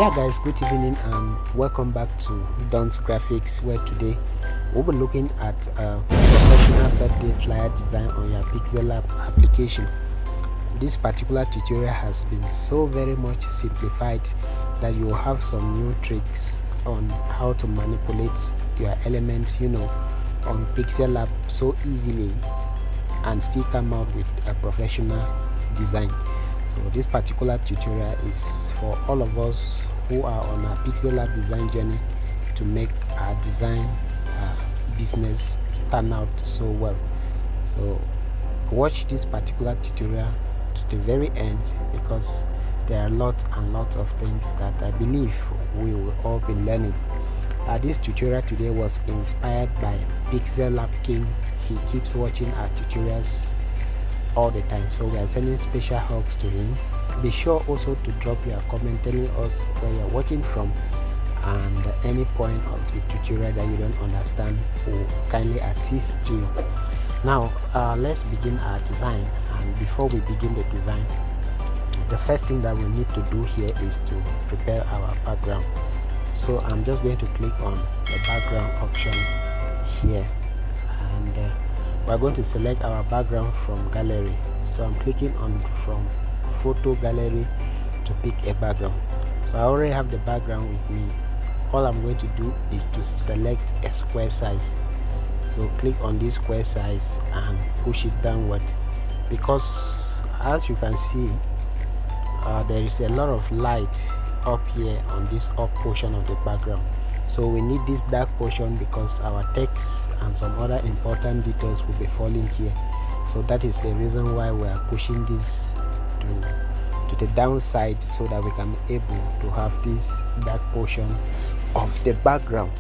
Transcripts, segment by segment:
Yeah guys, good evening and welcome back to Don's Graphics, where today we'll be looking at a professional birthday flyer design on your Pixellab application. This particular tutorial has been so very much simplified that you will have some new tricks on how to manipulate your elements, on Pixellab so easily and still come out with a professional design. So this particular tutorial is for all of us who are on a Pixellab design journey to make our design business stand out so well. So watch this particular tutorial to the very end, because there are lots and lots of things that I believe we will all be learning. This tutorial today was inspired by Pixellab King. He keeps watching our tutorials all the time, so we are sending special hugs to him. Be sure also to drop your comment telling us where you're watching from, and any point of the tutorial that you don't understand will kindly assist you. Now let's begin our design. And before we begin the design, the first thing that we need to do here is to prepare our background. So I'm just going to click on the background option here, and we're going to select our background from gallery. So I'm clicking on from photo gallery to pick a background. So I already have the background with me. All I'm going to do is to select a square size. So click on this square size and push it downward, because as you can see there is a lot of light up here on this up portion of the background. So we need this dark portion because our text and some other important details will be falling here. So that is the reason why we are pushing this to the downside, so that we can be able to have this dark portion of the background.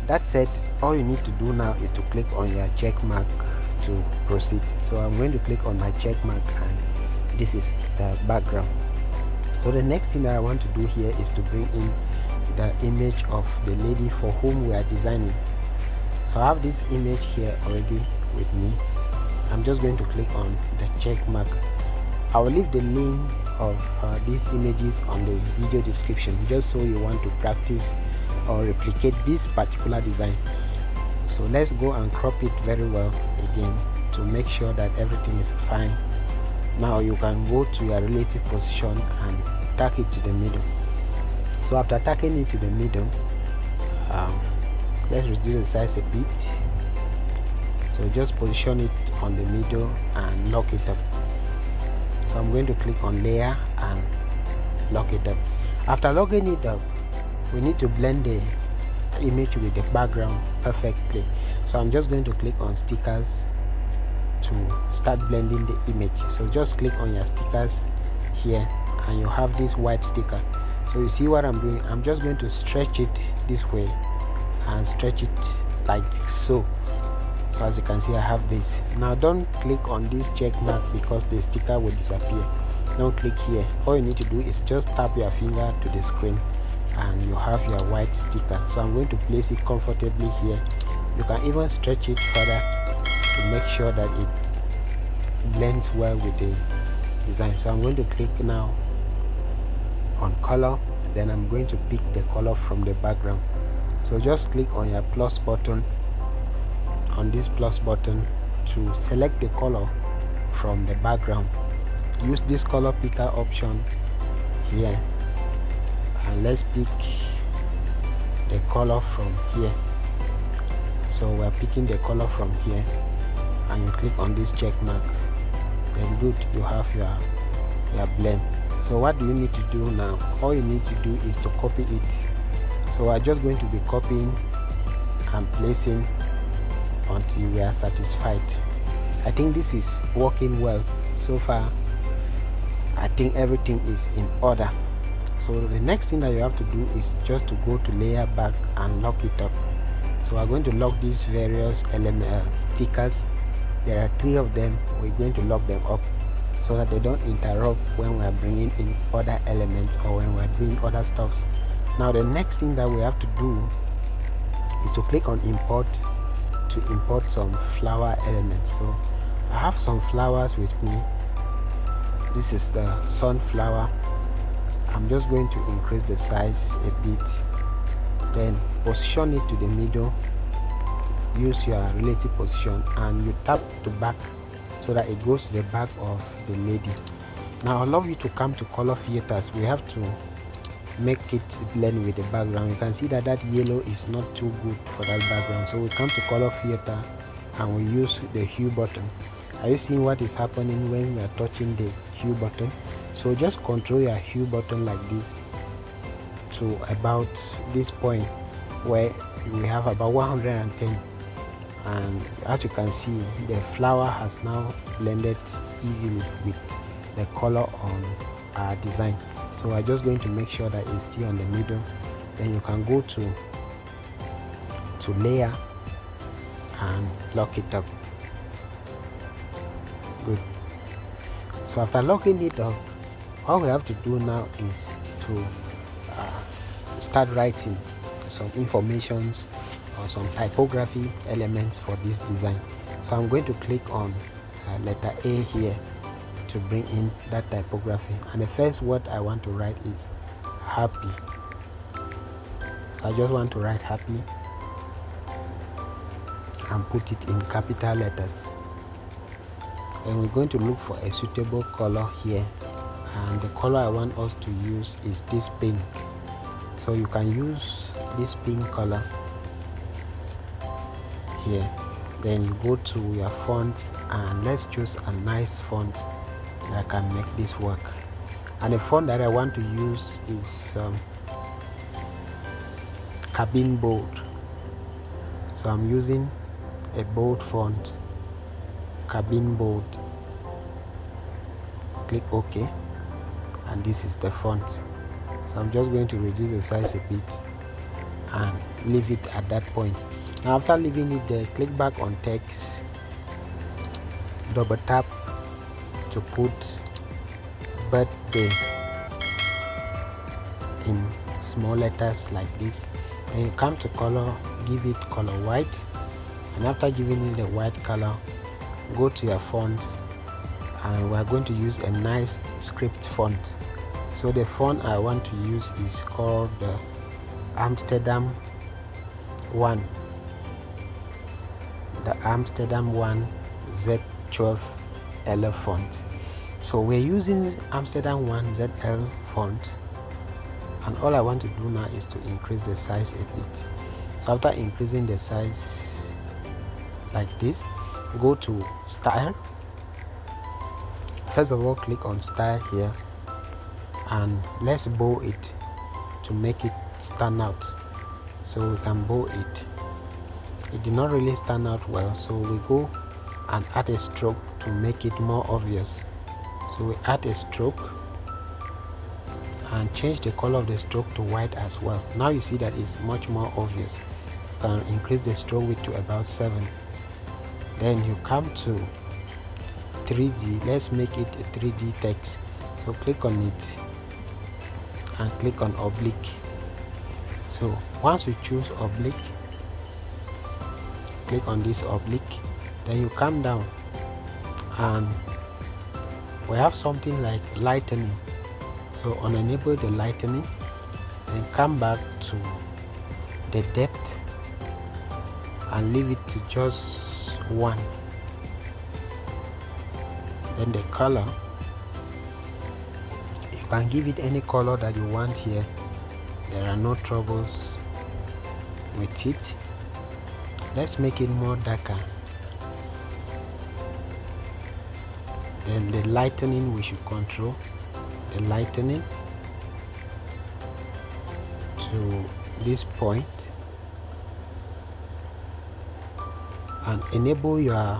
That said, all you need to do now is to click on your check mark to proceed. So I'm going to click on my check mark, and this is the background. So the next thing that I want to do here is to bring in the image of the lady for whom we are designing. So I have this image here already with me. I'm just going to click on the check mark. I will leave the link of these images on the video description, just so you want to practice or replicate this particular design. So let's go and crop it very well again to make sure that everything is fine. Now you can go to your relative position and tack it to the middle. So after tacking it to the middle, let's reduce the size a bit. So just position it on the middle and lock it up. So I'm going to click on layer and lock it up. After locking it up, we need to blend the image with the background perfectly. So I'm just going to click on stickers to start blending the image. So just click on your stickers here, and you have this white sticker. So you see what I'm doing? I'm just going to stretch it this way and stretch it like so. So as you can see, I have this. Now don't click on this check mark, because the sticker will disappear. Don't click here. All you need to do is just tap your finger to the screen and you have your white sticker. So I'm going to place it comfortably here. You can even stretch it further to make sure that it blends well with the design. So I'm going to click now on color, then I'm going to pick the color from the background. So just click on your plus button, on this plus button, to select the color from the background. Use this color picker option here, and let's pick the color from here. So we're picking the color from here, and you click on this check mark. Then good, you have your blend. So what do you need to do now? All you need to do is to copy it. So we're just going to be copying and placing until we are satisfied. I think this is working well so far. I think everything is in order. So the next thing that you have to do is just to go to layer back and lock it up. So we're going to lock these various stickers. There are 3 of them. We're going to lock them up so that they don't interrupt when we are bringing in other elements or when we're doing other stuffs. Now the next thing that we have to do is to click on import to import some flower elements. So I have some flowers with me. This is the sunflower, I'm just going to increase the size a bit, then position it to the middle. Use your relative position and you tap to back so that it goes to the back of the lady. Now I'd love you to come to color filters. We have to make it blend with the background. You can see that that yellow is not too good for that background, so we come to color filter and we use the hue button. Are you seeing what is happening when we are touching the hue button? So just control your hue button like this to about this point where we have about 110, and as you can see, the flower has now blended easily with the color on our design. So I'm just going to make sure that it's still on the middle. Then you can go to layer and lock it up. Good. So after locking it up, all we have to do now is to start writing some informations or some typography elements for this design. So I'm going to click on letter A here to bring in that typography, and the first word I want to write is happy. So I just want to write happy and put it in capital letters. Then we're going to look for a suitable color here, and the color I want us to use is this pink. So you can use this pink color here. Then you go to your fonts and let's choose a nice font that can make this work. And the font that I want to use is cabin bold. So I'm using a bold font, cabin bold. Click OK, and this is the font. So I'm just going to reduce the size a bit and leave it at that point. Now after leaving it there, click back on text, double tap to put birthday in small letters like this. Then you come to color, give it color white, and after giving it the white color, go to your fonts, and we are going to use a nice script font. So the font I want to use is called the Amsterdam 1, the Amsterdam 1 Z12 L font. So we're using Amsterdam 1 ZL font, and all I want to do now is to increase the size a bit. So after increasing the size like this, go to style. First of all, click on style here, and let's bow it to make it stand out. So we can bow it. It did not really stand out well, so we go and add a stroke to make it more obvious. So we add a stroke and change the color of the stroke to white as well. Now you see that it's much more obvious. You can increase the stroke width to about 7. Then you come to 3D. Let's make it a 3D text. So click on it and click on oblique. So once you choose oblique, click on this oblique, then you come down and we have something like lightening. So unenable the lightening, then come back to the depth and leave it to just 1. Then the color, you can give it any color that you want here. There are no troubles with it. Let's make it more darker. Then the lightening, we should control the lightening to this point and enable your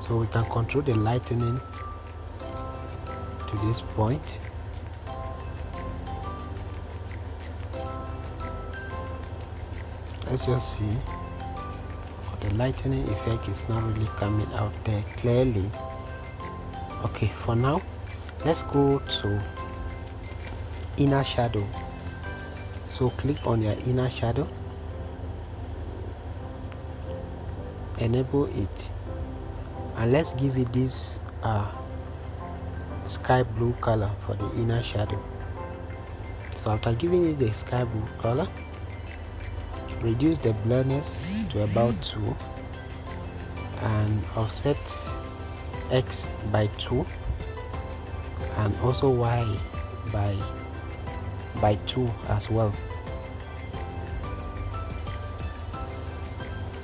so we can control the lightening to this point. Let's just see. The lightening effect is not really coming out there clearly. Okay, for now, let's go to inner shadow. So click on your inner shadow enable it, and let's give it this sky blue color for the inner shadow. So after giving it the sky blue color, reduce the blurriness to about 2 and offset X by 2 and also Y by 2 as well.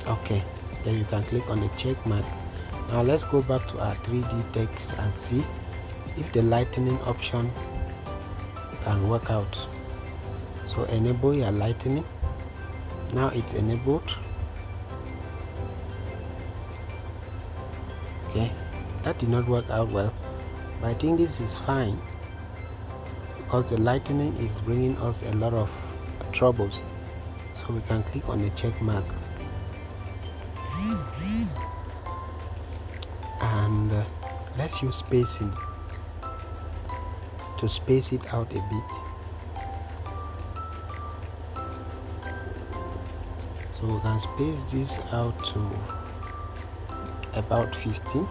Okay, then you can click on the check mark. Now let's go back to our 3D text and see if the lightening option can work out. So enable your lightening. Now it's enabled. Okay, that did not work out well, but I think this is fine because the lightening is bringing us a lot of troubles. So we can click on the check mark and let's use spacing to space it out a bit. So we can space this out to about 15.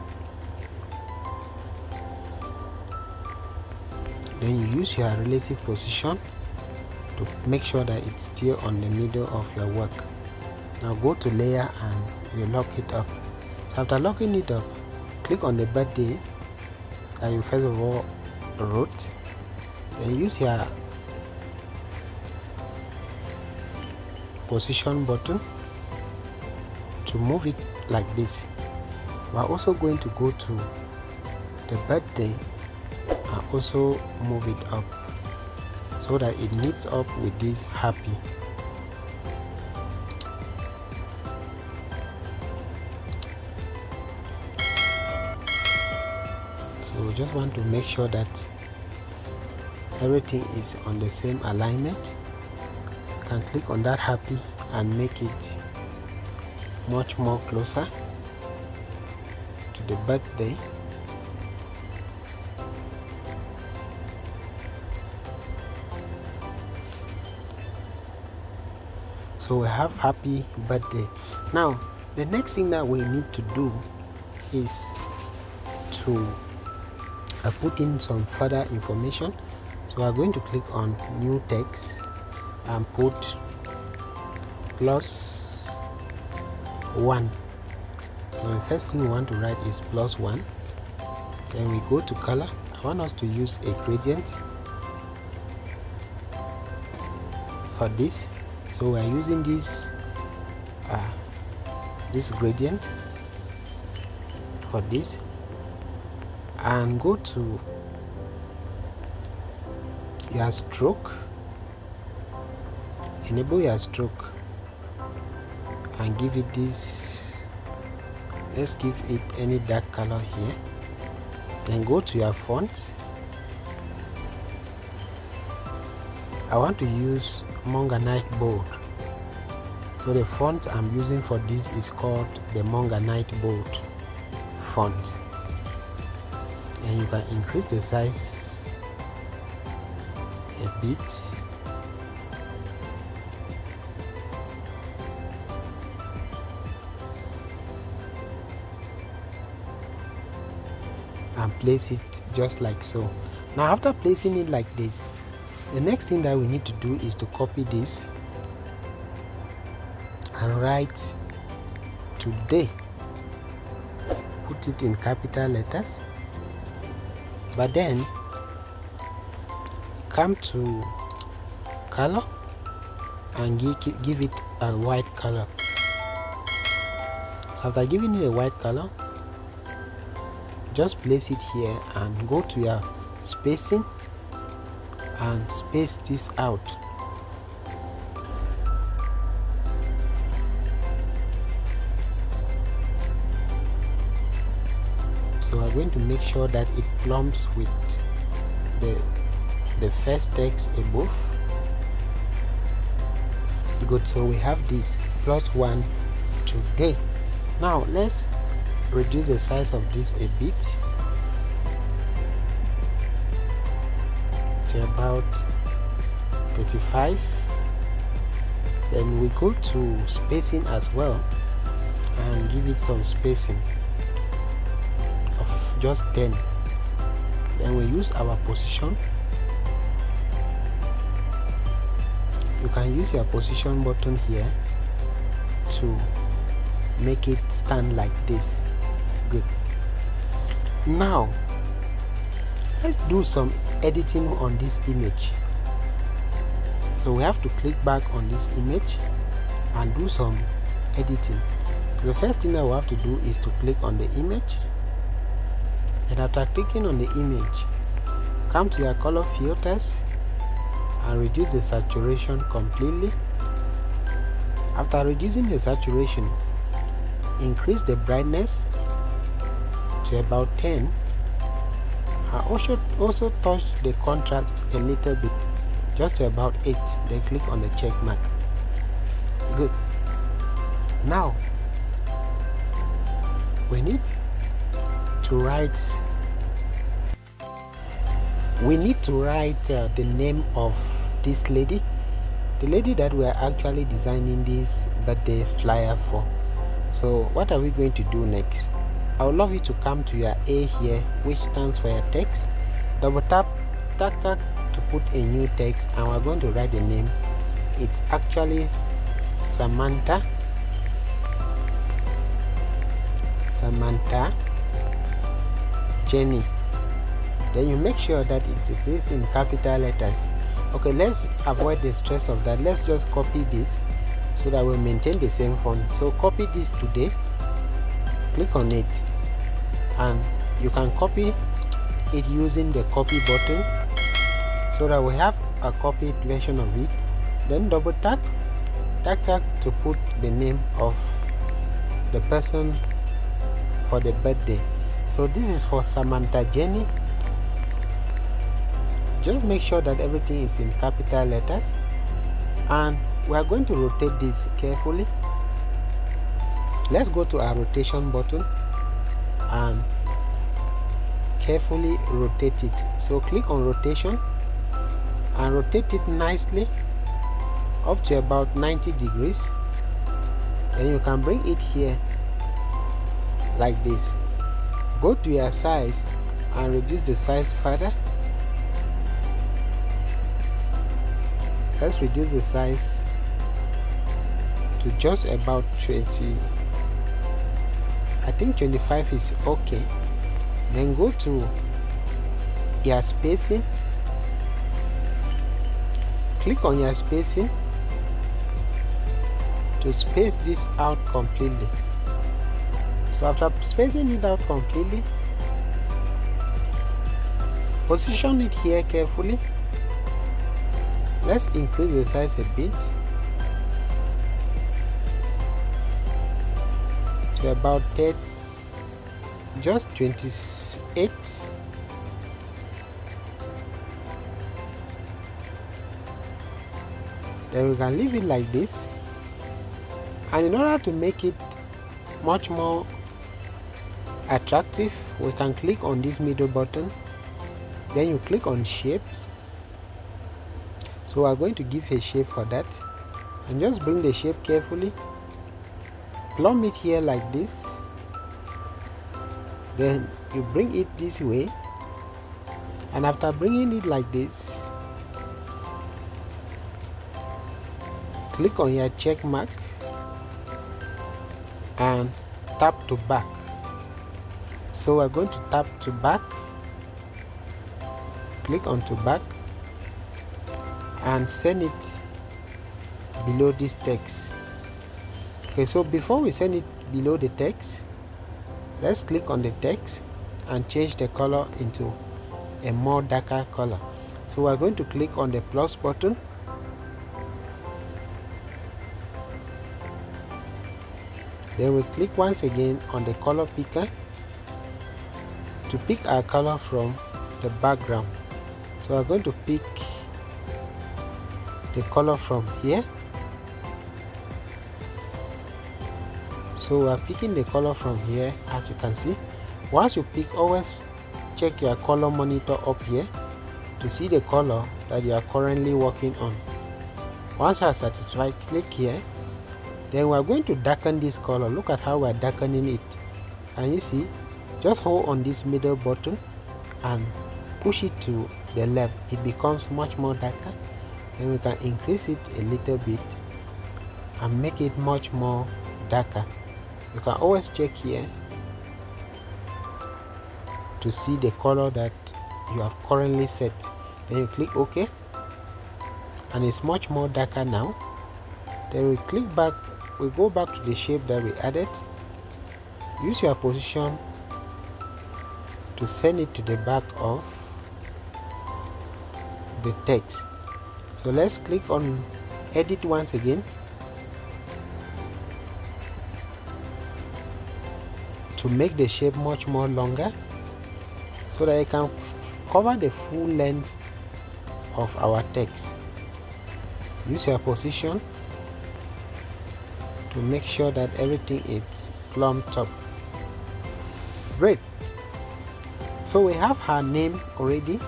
Then you use your relative position to make sure that it's still on the middle of your work. Now go to layer and you lock it up. So after locking it up, click on the birthday that you first of all wrote. Then use your position button to move it like this. We are also going to go to the birthday and also move it up so that it meets up with this happy. So we just want to make sure that everything is on the same alignment. You can click on that happy and make it much more closer to the birthday. So we have happy birthday. Now the next thing that we need to do is to put in some further information. So we are going to click on new text and put +1. So the first thing we want to write is +1. Then we go to color. I want us to use a gradient for this. So we are using this gradient for this, and go to your stroke, enable your stroke and give it this, let's give it any dark color here. Then go to your font. I want to use MORGANITE bold. So the font I'm using for this is called the MORGANITE bold font. And you can increase the size a bit. And place it just like so. Now after placing it like this, the next thing that we need to do is to copy this and write today. Put it in capital letters, but then come to color and give it a white color. So after giving it a white color, just place it here and go to your spacing and space this out. So we're going to make sure that it plumps with the first text above. Good, so we have this +1 today. Now let's reduce the size of this a bit to about 35. Then we go to spacing as well and give it some spacing of just 10. Then we use our position. You can use your position button here to make it stand like this. Good. Now let's do some editing on this image. So we have to click back on this image and do some editing. The first thing that we have to do is to click on the image, and after clicking on the image, come to your color filters and reduce the saturation completely. After reducing the saturation, increase the brightness to about 10, and also touch the contrast a little bit, just to about 8. Then click on the check mark. Good. Now we need to write the name of this lady, the lady that we are actually designing this birthday flyer for. So what are we going to do next? I would love you to come to your A here, which stands for your text. Double tap to put a new text, and we're going to write the name. It's actually Samantha Jenny. Then you make sure that it is in capital letters. Okay, let's avoid the stress of that. Let's just copy this so that we'll maintain the same font. So copy this today, click on it, and you can copy it using the copy button so that we have a copied version of it. Then double tap to put the name of the person for the birthday. So this is for Samantha Jenny. Just make sure that everything is in capital letters, and we are going to rotate this carefully. Let's go to our rotation button and carefully rotate it. So click on rotation and rotate it nicely up to about 90 degrees. Then you can bring it here like this. Go to your size and reduce the size further. Let's reduce the size to just about 20. I think 25 is okay. Then go to your spacing. Click on your spacing to space this out completely. So after spacing it out completely, position it here carefully. Let's increase the size a bit to about 30, just 28. Then we can leave it like this, and in order to make it much more attractive, we can click on this middle button. Then you click on shapes. So we are going to give a shape for that, and just bring the shape carefully, plumb it here like this. Then you bring it this way, and after bringing it like this, click on your check mark and tap to back. So we're going to tap to back, click on to back, and send it below this text. Okay, so before we send it below the text, let's click on the text and change the color into a more darker color. So we're going to click on the plus button, then we click once again on the color picker to pick our color from the background. So we're going to pick the color from here. So we are picking the color from here, as you can see. Once you pick, always check your color monitor up here to see the color that you are currently working on. Once you are satisfied, click here, Then we are going to darken this color. Look at how we are darkening it. Can you see? Just hold on this middle button and push it to the left. It becomes much more darker. Then we can increase it a little bit and make it much more darker. You can always check here to see the color that you have currently set. Then you click OK, and it's much more darker now. Then we click back, we go back to the shape that we added. Use your position to send it to the back of the text. So let's click on edit once again to make the shape much more longer so that it can cover the full length of our text. Use your position to make sure that everything is plumped up. Great. So we have her name already,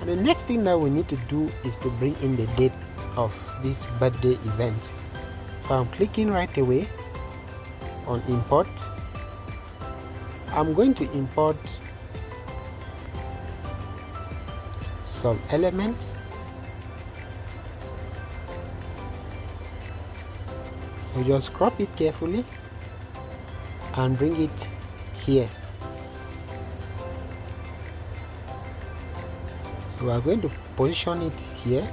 and the next thing that we need to do is to bring in the date of this birthday event. So I'm clicking right away on import. I'm going to import some elements. So just crop it carefully and bring it here. So we are going to position it here,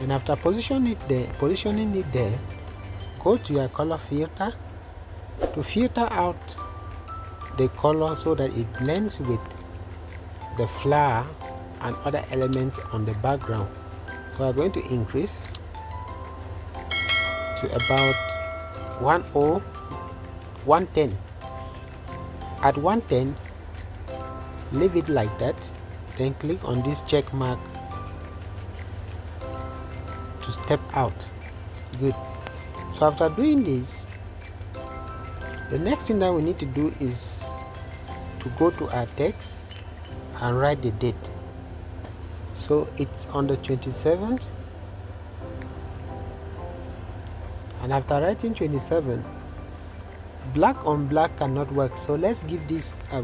and after positioning it there, go to your color filter to filter out the color so that it blends with the flower and other elements on the background. So we are going to increase to about 110. At 110, leave it like that. Then click on this check mark to step out. Good. So after doing this, the next thing that we need to do is to go to our text and write the date. So it's on the 27th, and after writing 27, black on black cannot work, so let's give this a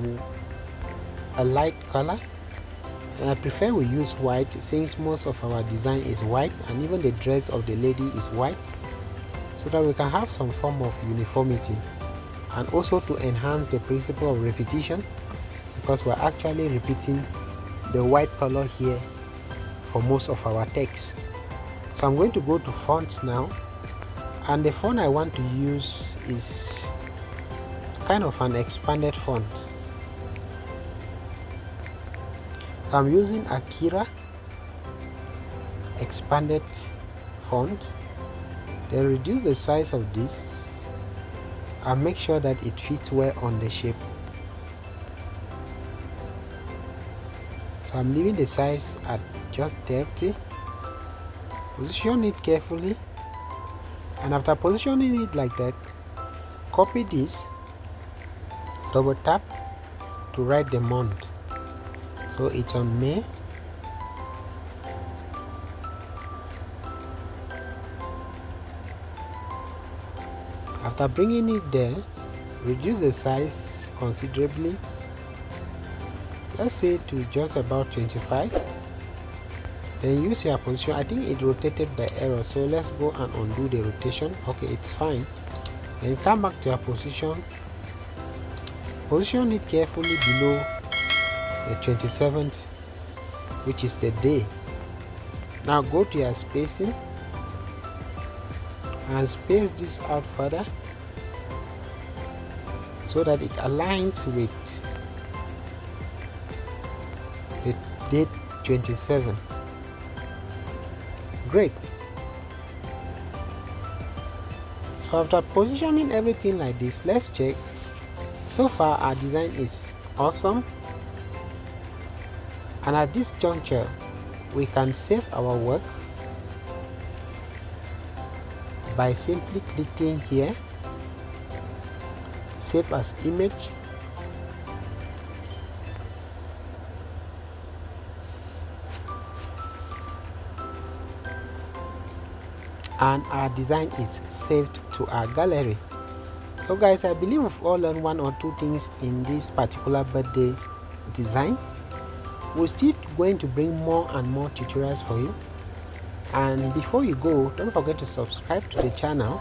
light color. And I prefer we use white, since most of our design is white, and even the dress of the lady is white, so that we can have some form of uniformity, and also to enhance the principle of repetition, because we're actually repeating the white color here for most of our text. So I'm going to go to fonts now, and the font I want to use is kind of an expanded font. I'm using Akira expanded font. Then reduce the size of this and make sure that it fits well on the shape. So I'm leaving the size at just 30. Position it carefully, and after positioning it like that, copy this, double tap to write the month. So it's on May. After bringing it there, reduce the size considerably. Let's say to just about 25. Then use your position. I think it rotated by error, so let's go and undo the rotation. Okay, it's fine. Then come back to your position. Position it carefully below the 27th, which is the day. Now go to your spacing and space this out further so that it aligns with the date 27. Great. So after positioning everything like this, let's check. So far our design is awesome. And at this juncture, we can save our work by simply clicking here, save as image, and our design is saved to our gallery. So guys, I believe we've all learned one or two things in this particular birthday design. We're still going to bring more and more tutorials for you, and before you go, don't forget to subscribe to the channel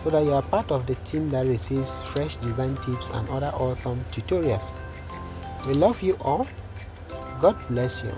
so that you are part of the team that receives fresh design tips and other awesome tutorials. We love you all. God bless you.